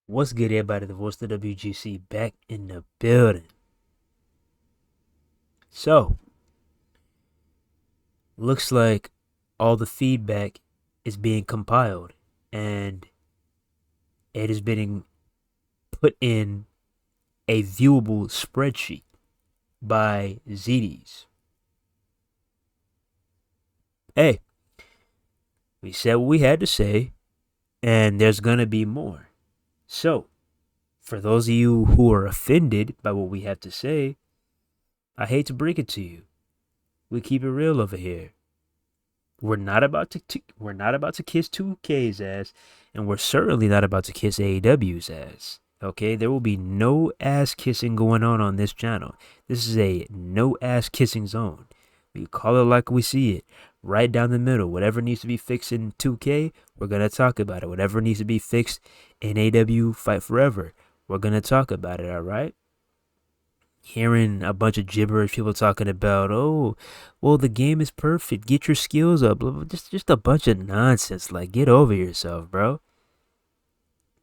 What's good, everybody? The voice of the WGC back in the building. So, looks like all the feedback is being compiled and it is being put in a viewable spreadsheet by ZDs. Hey, we said what we had to say, and there's gonna be more. So, for those of you who are offended by what we have to say, I hate to break it to you. We keep it real over here. We're not about to kiss 2K's ass, and we're certainly not about to kiss AEW's ass. Okay, there will be no ass kissing going on this channel. This is a no ass kissing zone. We call it like we see it, right down the middle. Whatever needs to be fixed in 2K, we're gonna talk about it. Whatever needs to be fixed in AEW Fight Forever, we're gonna talk about it. All right. Hearing a bunch of gibberish, people talking about, oh, well, the game is perfect. Get your skills up. Blah, blah, just a bunch of nonsense. Like, get over yourself, bro.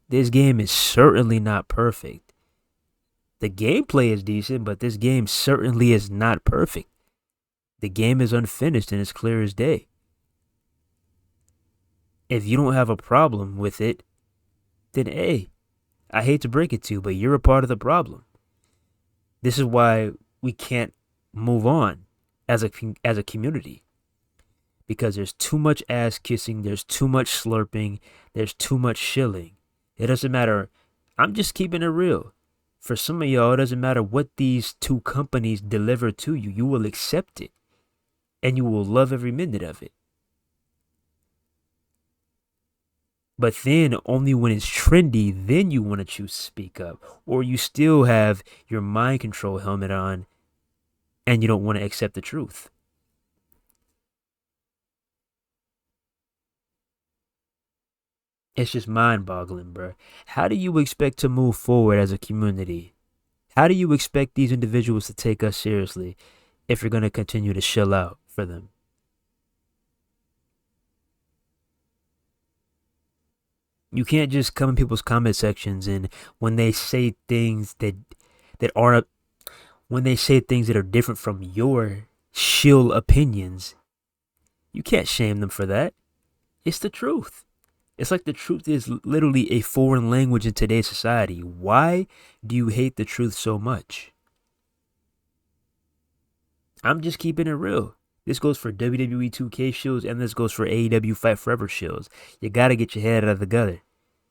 This game is certainly not perfect. The gameplay is decent, but this game certainly is not perfect. The game is unfinished and it's clear as day. If you don't have a problem with it, then hey, I hate to break it to you, but you're a part of the problem. This is why we can't move on as a community, because there's too much ass kissing, there's too much slurping, there's too much shilling. It doesn't matter. I'm just keeping it real. For some of y'all, it doesn't matter what these two companies deliver to you. You will accept it, and you will love every minute of it. But then, only when it's trendy, then you want to choose to speak up. Or you still have your mind control helmet on, and you don't want to accept the truth. It's just mind boggling, bro. How do you expect to move forward as a community? How do you expect these individuals to take us seriously if you're going to continue to shell out for them? You can't just come in people's comment sections, and when they say things that aren't, when they say things that are different from your shill opinions, you can't shame them for that. It's the truth. It's like the truth is literally a foreign language in today's society. Why do you hate the truth so much? I'm just keeping it real. This goes for WWE 2K shows, and this goes for AEW Fight Forever shows. You gotta get your head out of the gutter.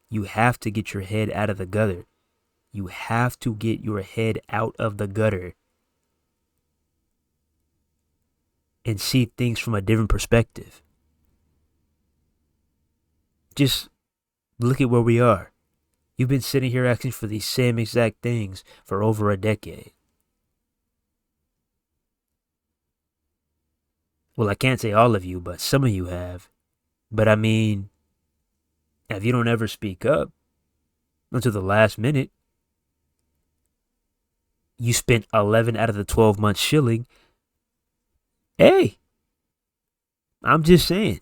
You have to get your head out of the gutter. You have to get your head out of the gutter and see things from a different perspective. Just look at where we are. You've been sitting here asking for these same exact things for over a decade. Well, I can't say all of you, but some of you have. But I mean, if you don't ever speak up until the last minute, you spent 11 out of the 12 months shilling. Hey, I'm just saying.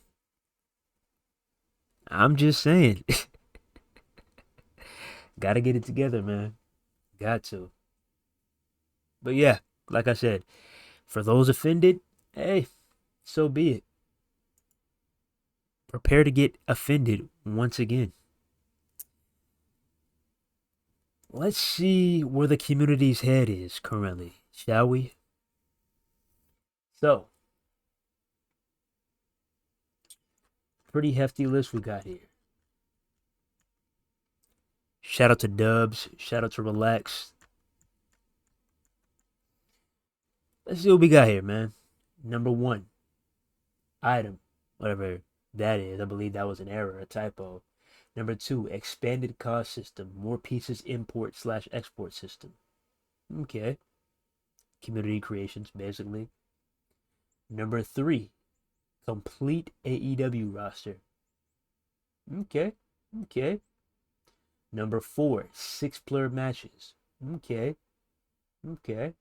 I'm just saying. Gotta get it together, man. Got to. But yeah, like I said, for those offended, hey, so be it. Prepare to get offended once again. Let's see where the community's head is currently, shall we? So, pretty hefty list we got here. Shout out to Dubs. Shout out to Relax. Let's see what we got here, man. Number one, item, whatever that is. I believe that was an error, a typo. Number two, expanded cost system. More pieces import slash export system. Okay. Community creations, basically. Number three, complete AEW roster. Okay. Okay. Number four, 6-player matches. Okay. Okay.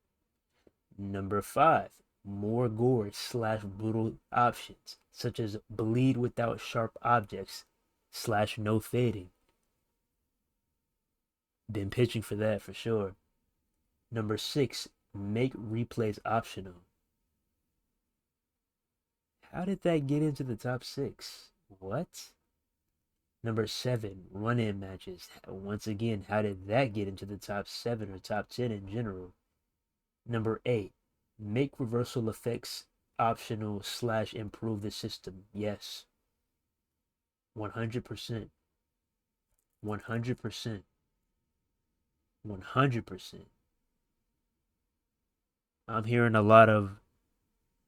Number five, more gore slash brutal options, such as bleed without sharp objects slash no fading. Been pitching for that for sure. Number 6, make replays optional. How did that get into the top 6? What? Number 7, run-in matches. Once again, how did that get into the top 7 or top 10 in general? Number 8, make reversal effects optional / improve the system. Yes. 100%. 100%. 100%. I'm hearing a lot of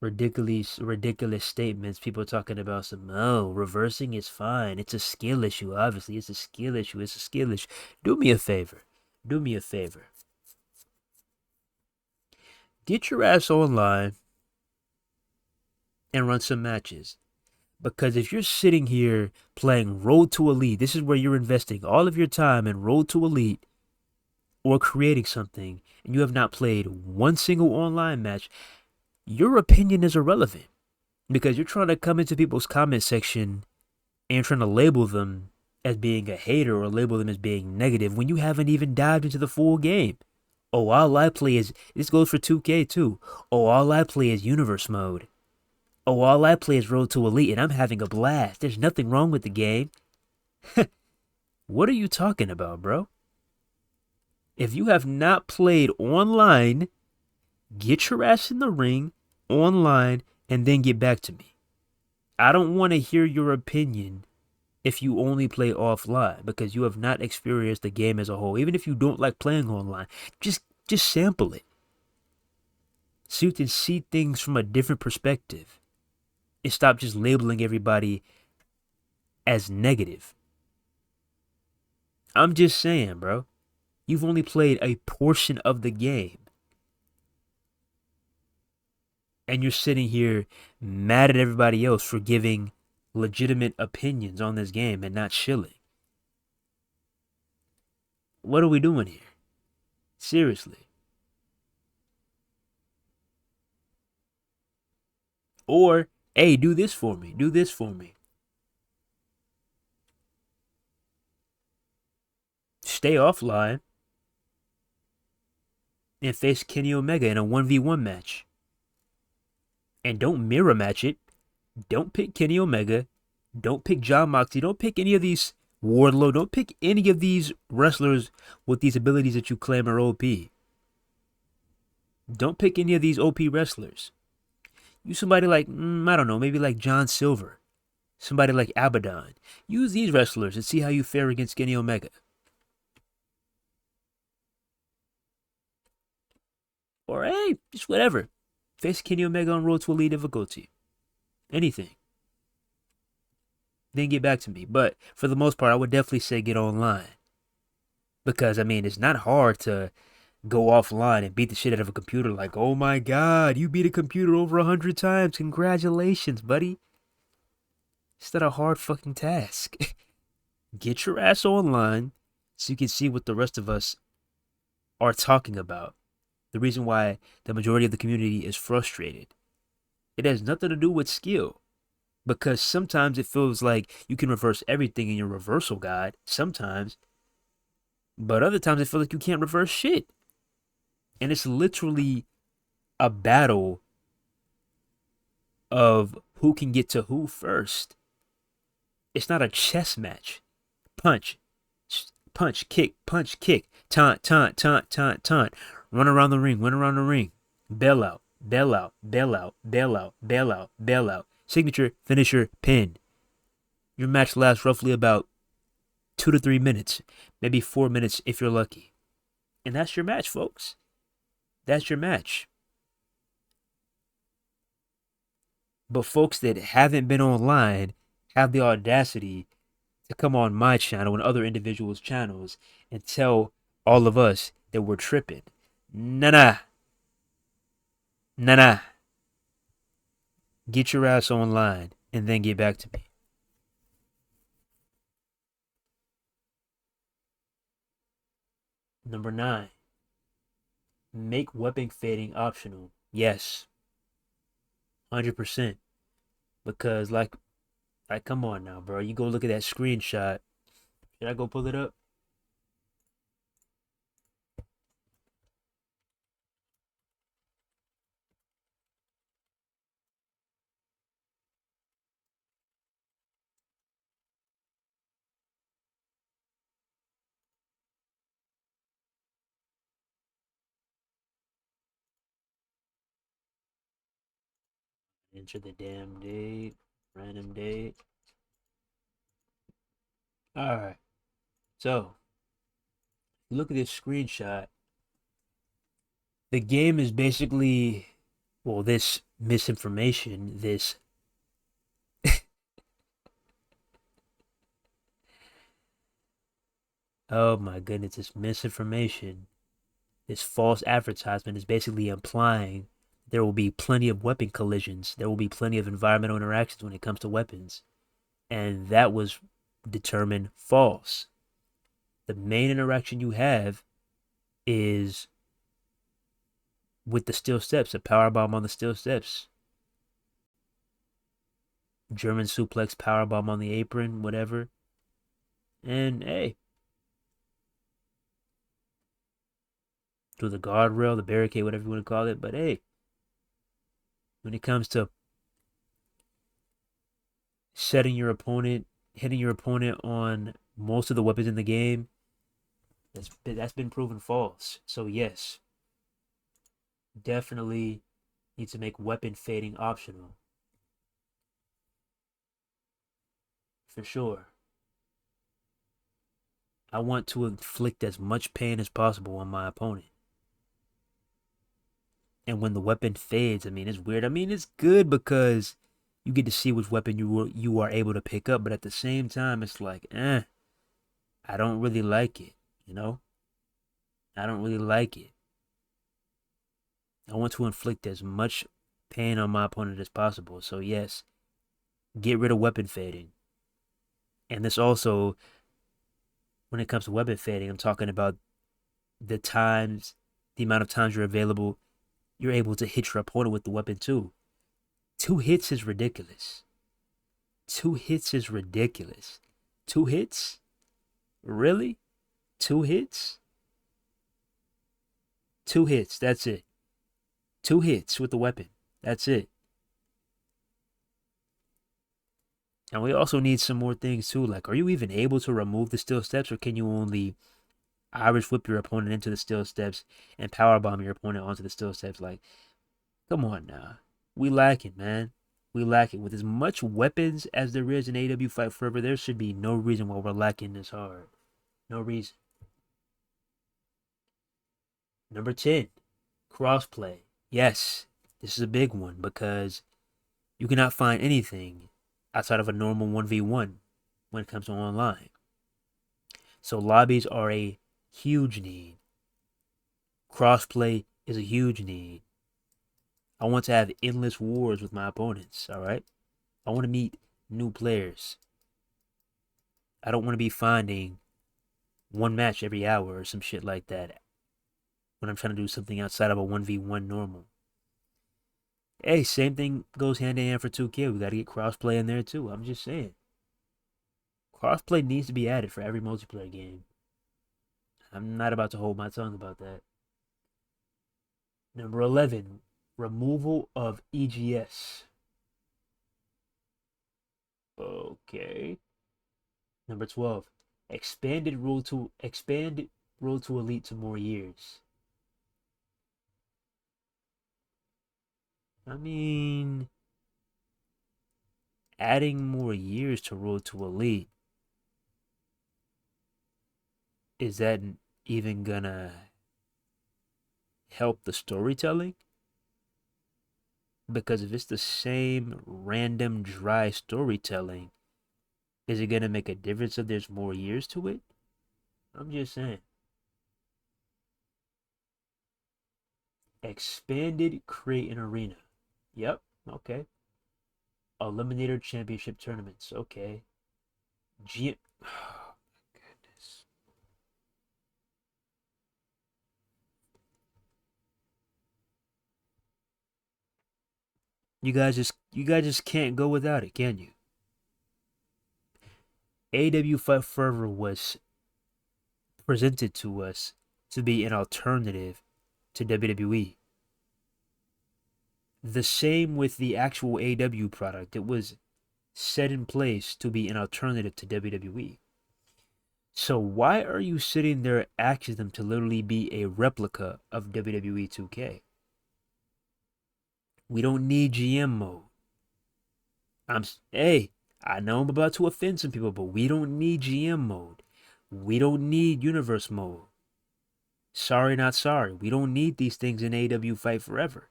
ridiculous statements. People talking about some, oh, reversing is fine. It's a skill issue. Obviously, it's a skill issue. It's a skill issue. Do me a favor. Do me a favor. Get your ass online and run some matches. Because if you're sitting here playing Road to Elite, this is where you're investing all of your time in Road to Elite or creating something, and you have not played one single online match, your opinion is irrelevant. Because you're trying to come into people's comment section and trying to label them as being a hater or label them as being negative when you haven't even dived into the full game. Oh, all I play is, this goes for 2K too. Oh, all I play is Universe Mode. Oh, all I play is Road to Elite and I'm having a blast. There's nothing wrong with the game. What are you talking about, bro? If you have not played online, get your ass in the ring online and then get back to me. I don't want to hear your opinion if you only play offline because you have not experienced the game as a whole. Even if you don't like playing online, just sample it so you can see things from a different perspective and stop just labeling everybody as negative. I'm just saying, bro. You've only played a portion of the game. And you're sitting here mad at everybody else for giving legitimate opinions on this game and not shilling. What are we doing here? Seriously. Or, hey, do this for me. Do this for me. Stay offline and face Kenny Omega in a 1v1 match. And don't mirror match it. Don't pick Kenny Omega. Don't pick John Moxley. Don't pick any of these Wardlow. Don't pick any of these wrestlers with these abilities that you claim are OP. Don't pick any of these OP wrestlers. Use somebody like, I don't know, maybe like John Silver. Somebody like Abaddon. Use these wrestlers and see how you fare against Kenny Omega. Or, hey, just whatever. Face Kenny Omega on Road to Elite difficulty. Anything. Then get back to me. But for the most part, I would definitely say get online. Because, I mean, it's not hard to go offline and beat the shit out of a computer like, oh my god, you beat a computer over 100 times. Congratulations, buddy. It's not a hard fucking task. Get your ass online so you can see what the rest of us are talking about. The reason why the majority of the community is frustrated. It has nothing to do with skill. Because sometimes it feels like you can reverse everything in your reversal guide. Sometimes. But other times it feels like you can't reverse shit. And it's literally a battle of who can get to who first. It's not a chess match. Punch, kick, taunt, taunt. Run around the ring. Bail out. Signature, finisher, pin. Your match lasts roughly about 2 to 3 minutes, maybe 4 minutes if you're lucky. And that's your match, folks. That's your match. But folks that haven't been online have the audacity to come on my channel and other individuals' channels and tell all of us that we're tripping. Nah. Get your ass online and then get back to me. Number 9. Make weapon fading optional. Yes. 100%. Because like come on now, bro. You go look at that screenshot. Should I go pull it up? Enter the damn date. Random date. Alright. So, look at this screenshot. The game is basically, well, this misinformation, this oh my goodness, this misinformation, this false advertisement is basically implying there will be plenty of weapon collisions. There will be plenty of environmental interactions when it comes to weapons. And that was determined false. The main interaction you have is with the steel steps, a power bomb on the steel steps. German suplex, power bomb on the apron, whatever. And hey, through the guardrail, the barricade, whatever you want to call it. But hey, when it comes to setting your opponent, hitting your opponent on most of the weapons in the game, that's been proven false. So yes, definitely need to make weapon fading optional. For sure. I want to inflict as much pain as possible on my opponent. And when the weapon fades, I mean, it's weird. I mean, it's good because you get to see which weapon you are able to pick up, but at the same time, it's like, I don't really like it, you know? I don't really like it. I want to inflict as much pain on my opponent as possible. So yes, get rid of weapon fading. And this also, when it comes to weapon fading, I'm talking about the times, the amount of times you're able to hit your opponent with the weapon too. 2 hits is ridiculous. 2 hits is ridiculous. 2 hits? Really? 2 hits? 2 hits, that's it. 2 hits with the weapon. That's it. And we also need some more things too. Like, are you even able to remove the steel steps, or can you only Irish whip your opponent into the steel steps and power bomb your opponent onto the steel steps? Like, come on now. We lacking, man. We lacking. With as much weapons as there is in AEW Fight Forever, there should be no reason why we're lacking this hard. No reason. Number 10, crossplay. Yes, this is a big one because you cannot find anything outside of a normal 1v1 when it comes to online. So lobbies are a huge need. Crossplay is a huge need. I want to have endless wars with my opponents, all right? I want to meet new players. I don't want to be finding one match every hour or some shit like that when I'm trying to do something outside of a 1v1 normal. Hey, same thing goes hand in hand for 2K. We got to get crossplay in there too. I'm just saying. Crossplay needs to be added for every multiplayer game. I'm not about to hold my tongue about that. Number 11, removal of EGS. Okay. Number 12, expanded rule to elite to more years. I mean, adding more years to rule to elite, is that even gonna help the storytelling? Because if it's the same random dry storytelling, is it gonna make a difference if there's more years to it? I'm just saying. Expanded create an arena. Yep, okay. Eliminator championship tournaments. Okay. G oh, goodness. You guys just can't go without it, can you? AEW Fight Forever was presented to us to be an alternative to WWE. The same with the actual AEW product. It was set in place to be an alternative to WWE. So why are you sitting there asking them to literally be a replica of WWE 2K? We don't need GM mode. Hey, I know I'm about to offend some people, but we don't need GM mode. We don't need universe mode. Sorry, not sorry. We don't need these things in AEW Fight Forever.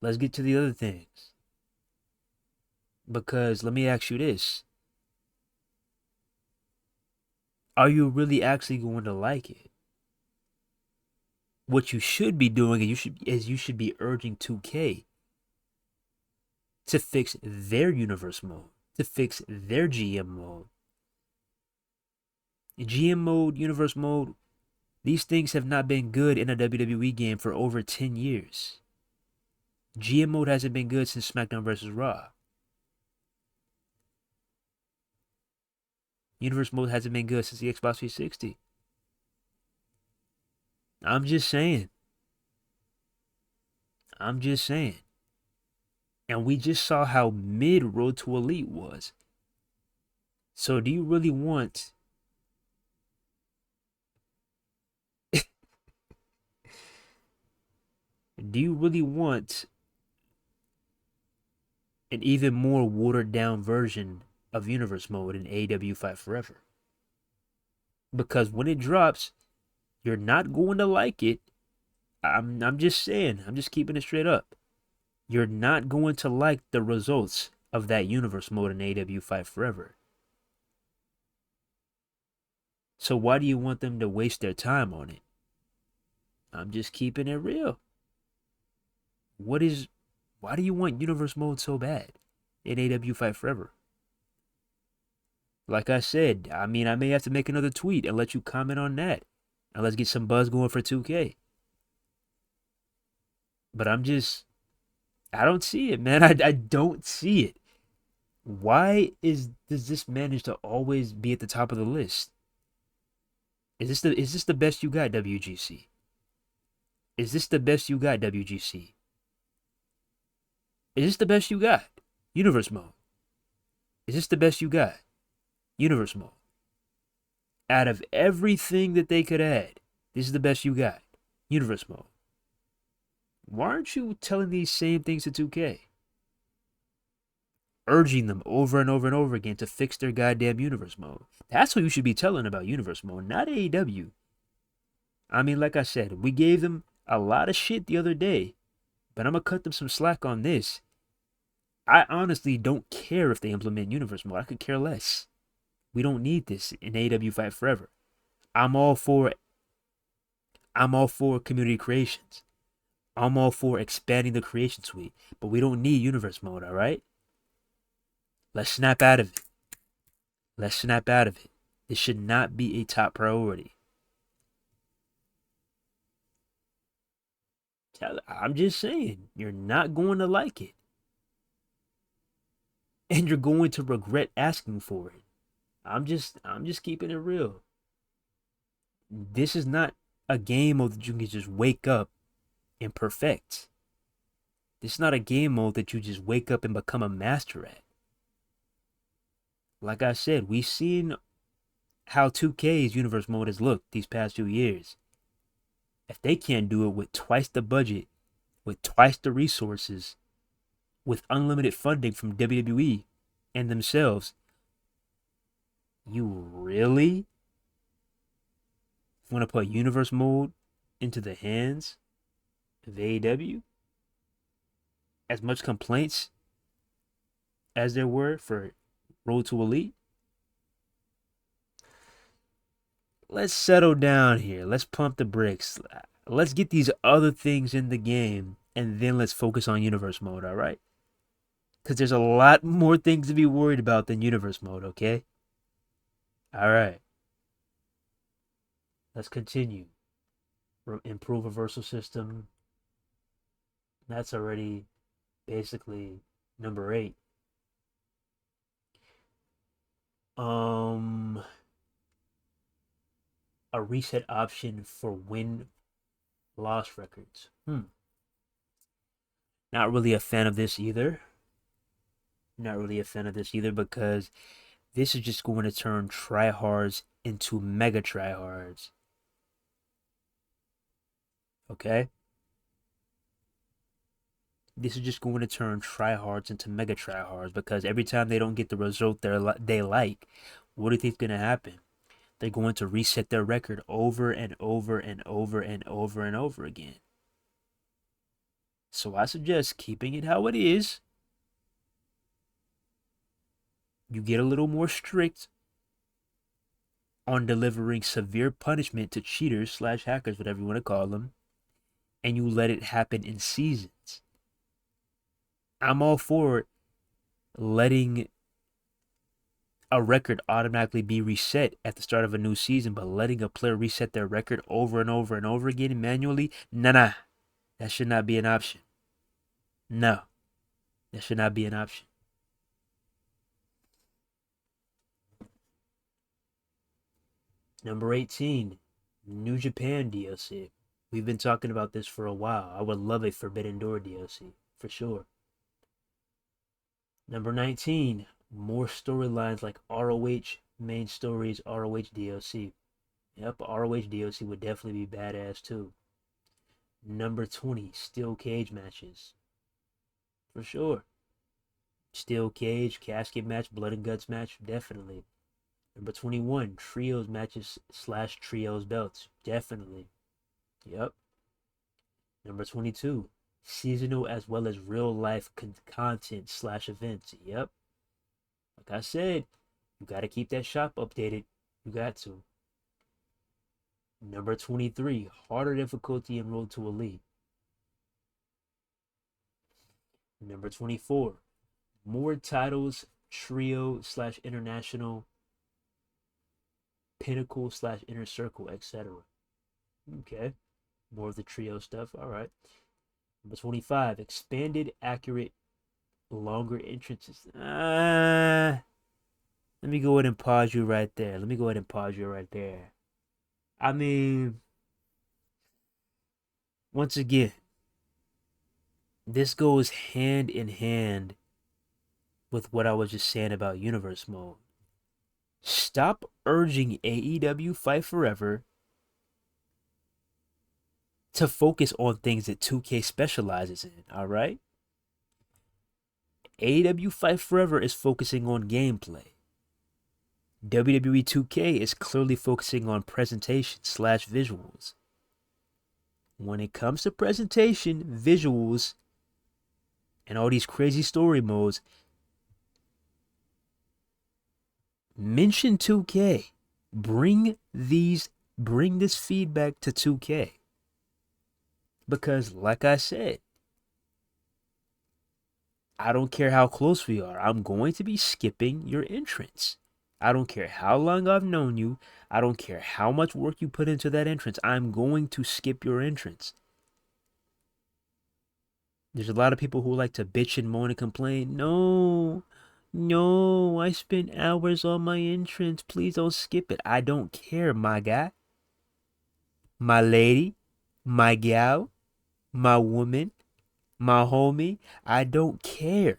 Let's get to the other things. Because let me ask you this. Are you really actually going to like it? What you should be doing is you should be urging 2K to fix their universe mode, to fix their GM mode. GM mode, universe mode, these things have not been good in a WWE game for over 10 years. GM mode hasn't been good since SmackDown vs. Raw. Universe mode hasn't been good since the Xbox 360. I'm just saying. I'm just saying. And we just saw how mid Road to Elite was. So do you really want do you really want an even more watered down version of universe mode in AEW Fight Forever? Because when it drops, you're not going to like it. I'm just saying. I'm just keeping it straight up. You're not going to like the results of that universe mode in AEW Fight Forever. So why do you want them to waste their time on it? I'm just keeping it real. Why do you want universe mode so bad in AEW Fight Forever? Like I said, I mean, I may have to make another tweet and let you comment on that. And let's get some buzz going for 2K. But I don't see it, man. I don't see it. Why does this manage to always be at the top of the list? Is this the best you got, WGC? Is this the best you got, WGC? Is this the best you got? Universe mode. Is this the best you got? Universe mode. Out of everything that they could add, this is the best you got. Universe mode. Why aren't you telling these same things to 2K? Urging them over and over and over again to fix their goddamn universe mode. That's what you should be telling about universe mode, not AEW. I mean, like I said, we gave them a lot of shit the other day, but I'm gonna cut them some slack on this. I honestly don't care if they implement universe mode. I could care less. We don't need this in AEW Fight Forever. I'm all for community creations. I'm all for expanding the creation suite, but we don't need universe mode, all right? Let's snap out of it. Let's snap out of it. This should not be a top priority. I'm just saying, you're not going to like it. And you're going to regret asking for it. I'm just keeping it real. This is not a game mode that you can just wake up and perfect. This is not a game mode that you just wake up and become a master at. Like I said, we've seen how 2K's universe mode has looked these past few years. If they can't do it with twice the budget, with twice the resources, with unlimited funding from WWE and themselves, you really want to put universe mode into the hands of AEW? As much complaints as there were for Road to Elite? Let's settle down here. Let's pump the brakes. Let's get these other things in the game, and then let's focus on universe mode, all right? Because there's a lot more things to be worried about than universe mode, okay? All right. Let's continue. Improve reversal system. That's already basically number 8. A reset option for win-loss records. Not really a fan of this either. Because this is just going to turn tryhards into mega tryhards. Okay? this is just going to turn tryhards into mega tryhards because every time they don't get the result they like, what do you think is going to happen? They're going to reset their record over and over and over and over and over again. So I suggest keeping it how it is. You get a little more strict on delivering severe punishment to cheaters slash hackers, whatever you want to call them, and you let it happen in seasons. I'm all for letting a record automatically be reset at the start of a new season, but letting a player reset their record over and over and over again manually, nah, that should not be an option. No, that should not be an option. Number 18, New Japan DLC. We've been talking about this for a while. I would love a Forbidden Door DLC, for sure. Number 19, more storylines like ROH main stories, ROH DLC. Yep, ROH DLC would definitely be badass too. Number 20, steel cage matches. For sure. Steel cage, casket match, blood and guts match, definitely. Number 21, trios matches slash trios belts, definitely. Yep. Number 22, seasonal as well as real life content slash events. Yep. Like I said, you got to keep that shop updated. You got to. Number 23, harder difficulty in Road to Elite. Number 24, more titles, trio slash international, pinnacle slash inner circle, etc. Okay. More of the trio stuff. All right. Number 25, expanded, accurate, longer entrances. Let me go ahead and pause you right there. I mean, once again, this goes hand in hand with what I was just saying about Universe Mode. Stop urging AEW Fight Forever to focus on things that 2K specializes in, alright? AEW Fight Forever is focusing on gameplay. WWE 2K is clearly focusing on presentation slash visuals. When it comes to presentation, visuals, and all these crazy story modes, mention 2K. Bring this feedback to 2K. Because, like I said, I don't care how close we are. I'm going to be skipping your entrance. I don't care how long I've known you. I don't care how much work you put into that entrance. I'm going to skip your entrance. There's a lot of people who like to bitch and moan and complain. No, I spent hours on my entrance. Please don't skip it. I don't care, my guy, my lady, my gal, my woman, my homie. I don't care.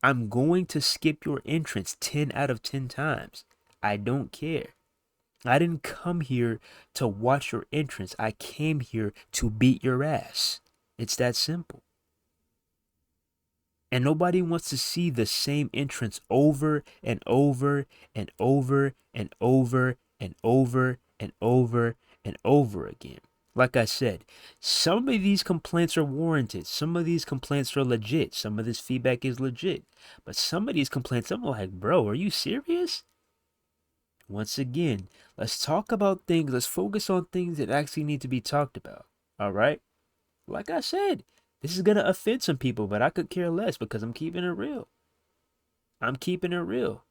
I'm going to skip your entrance 10 out of 10 times. I don't care. I didn't come here to watch your entrance. I came here to beat your ass. It's that simple. And nobody wants to see the same entrance over and over and over and over and over and over and over again. Like I said, some of these complaints are warranted. Some of these complaints are legit. Some of this feedback is legit. But some of these complaints, I'm like, bro, are you serious? Once again, let's talk about things. Let's focus on things that actually need to be talked about. All right? Like I said, this is going to offend some people, but I could care less because I'm keeping it real. I'm keeping it real.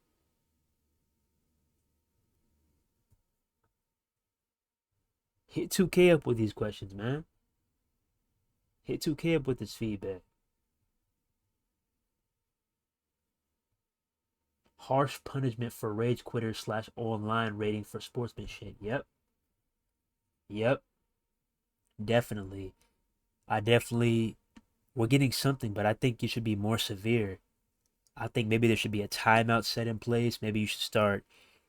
Hit 2K up with these questions, man. Hit 2K up with this feedback. Harsh punishment for rage quitters slash online rating for sportsmanship. Yep. Definitely. We're getting something, but I think it should be more severe. I think maybe there should be a timeout set in place. Maybe you should start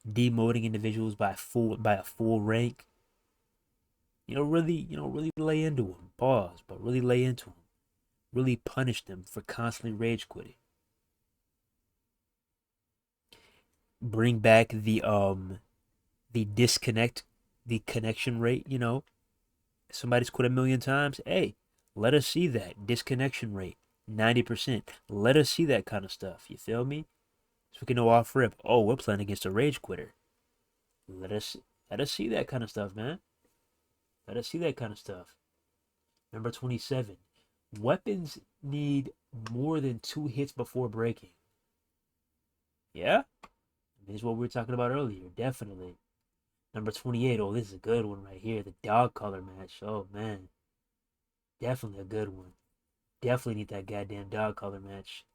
demoting individuals by a full rank. Really lay into them. Pause, but really lay into them. really punish them for constantly rage quitting. Bring back the disconnect, the connection rate. Somebody's quit a million times. Hey, let us see that disconnection rate, 90%. Let us see that kind of stuff. You feel me? So we can know off rip. Oh, we're playing against a rage quitter. Let us let us see that kind of stuff, man. Let us see that kind of stuff. Number 27. Weapons need more than 2 hits before breaking. Yeah? This is what we were talking about earlier. Definitely. Number 28. Oh, this is a good one right here. The dog color match. Oh, man. Definitely a good one. Definitely need that goddamn dog color match.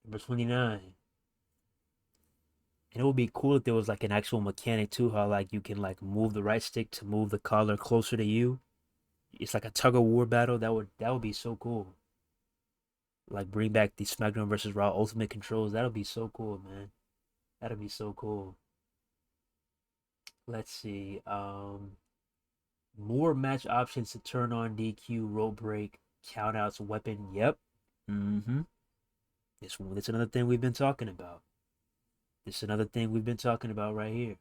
Number 29. And it would be cool if there was like an actual mechanic too, how like you can like move the right stick to move the collar closer to you. It's like a tug of war battle. That would be so cool. Like bring back the SmackDown versus Raw Ultimate controls. That'll be so cool, man. That'll be so cool. Let's see. More match options to turn on DQ, rope break, countouts, weapon. Yep. Mm-hmm. This another thing we've been talking about. This is another thing we've been talking about right here.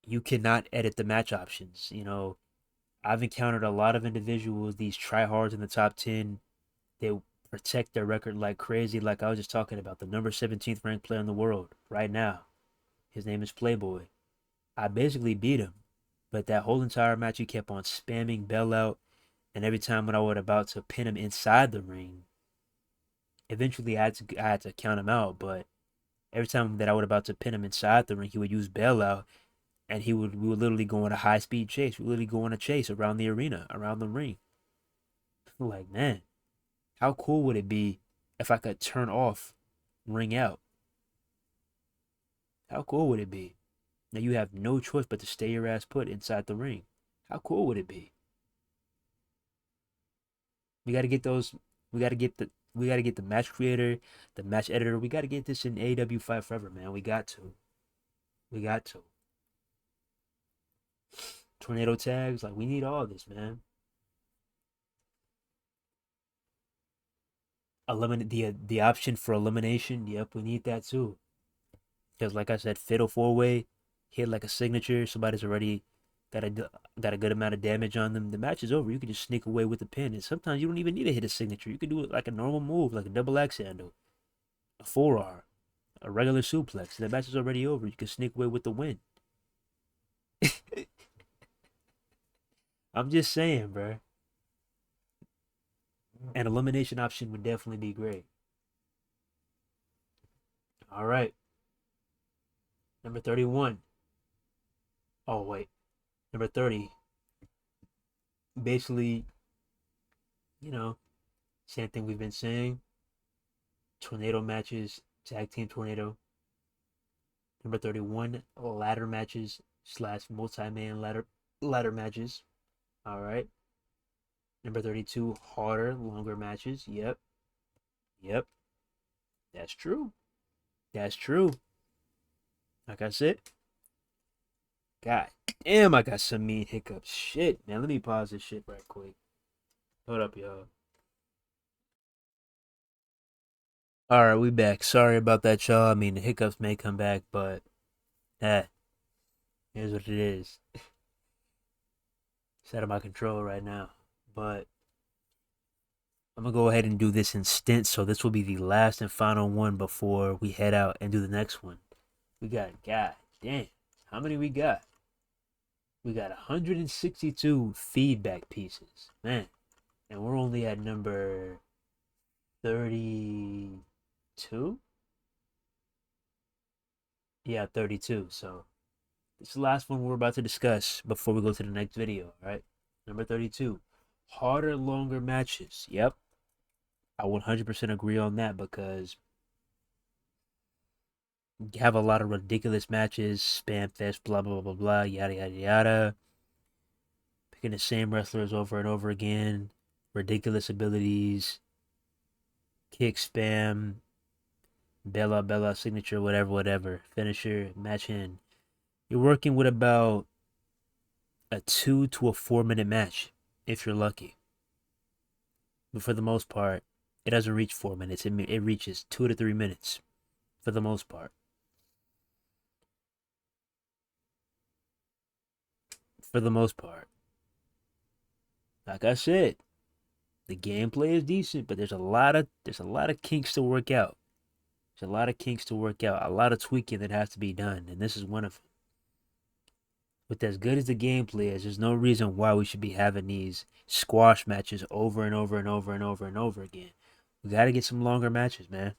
You cannot edit the match options. I've encountered a lot of individuals, these tryhards in the top 10. They protect their record like crazy, like I was just talking about. The number 17th ranked player in the world right now. His name is Playboy. I basically beat him. But that whole entire match, he kept on spamming bell out. And every time when I was about to pin him inside the ring, eventually I had to count him out. But every time that I was about to pin him inside the ring, he would use bell out, and we would literally go on a high speed chase. We would literally go on a chase around the arena, around the ring. Like, man, how cool would it be if I could turn off ring out? How cool would it be? Now you have no choice but to stay your ass put inside the ring. How cool would it be? We got to get those. We got to get the. We got to get the match creator, the match editor. We got to get this in AEW Fight Forever, man. We got to. We got to. Tornado tags, like we need all this, man. Eliminate the option for elimination. Yep, we need that too. Because like I said, fatal 4-way, hit like a signature. Somebody's already got a good amount of damage on them. The match is over. You can just sneak away with the pin. And sometimes you don't even need to hit a signature. You can do it like a normal move, like a double axe handle, a forearm, a regular suplex. The match is already over. You can sneak away with the win. I'm just saying, bro. An elimination option would definitely be great. All right. Number 31. Oh, wait. Number 30. Basically, you know, same thing we've been saying. Tornado matches, tag team tornado. Number 31, ladder matches slash multi-man ladder matches. All right. Number 32, harder, longer matches. Yep. Yep. That's true. That's true. Like I said, God damn, I got some mean hiccups. Shit, man. Let me pause this shit right quick. Hold up, y'all. All right, we back. Sorry about that, y'all. I mean, the hiccups may come back, but here's what it is. It's out of my control right now. But I'm gonna go ahead and do this in stints, so this will be the last and final one before we head out and do the next one. We got, God damn, how many we got? We got 162 feedback pieces, man, and we're only at number 32. Yeah, 32. So this is the last one we're about to discuss before we go to the next video. All right, number 32, harder, longer matches. Yep, I 100% agree on that because you have a lot of ridiculous matches, spam fest, blah blah blah blah, yada yada yada. Picking the same wrestlers over and over again, ridiculous abilities, kick spam, Bella Bella signature, whatever, whatever, finisher, match in. You're working with about a 2 to a 4 minute match. if you're lucky. But for the most part, it doesn't reach 4 minutes. It reaches 2 to 3 minutes for the most part. For the most part, like I said, the gameplay is decent, but there's a lot of kinks to work out. There's a lot of kinks to work out. A lot of tweaking that has to be done, and this is one of them. With as good as the gameplay is, there's no reason why we should be having these squash matches over and over and over and over and over again. We got to get some longer matches, man.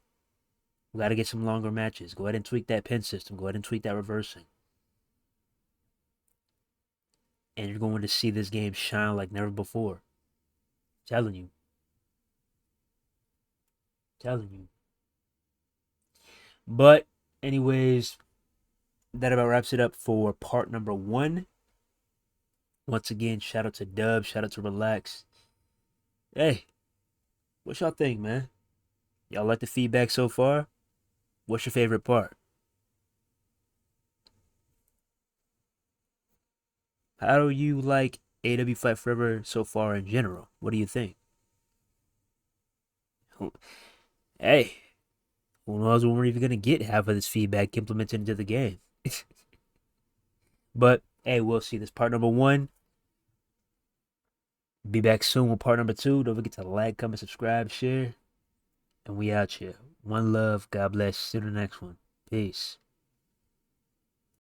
We got to get some longer matches. Go ahead and tweak that pin system. Go ahead and tweak that reversing. And you're going to see this game shine like never before. Telling you. Telling you. But, anyways, that about wraps it up for part number 1. Once again, shout out to Dub. Shout out to Relax. Hey, what y'all think, man? Y'all like the feedback so far? What's your favorite part? How do you like AEW Fight Forever so far in general? What do you think? Hey, who knows when we're even gonna get half of this feedback implemented into the game? But hey, we'll see. This part number 1. Be back soon with part number 2. Don't forget to like, comment, subscribe, share, and we out here. One love. God bless. See you in the next one. Peace.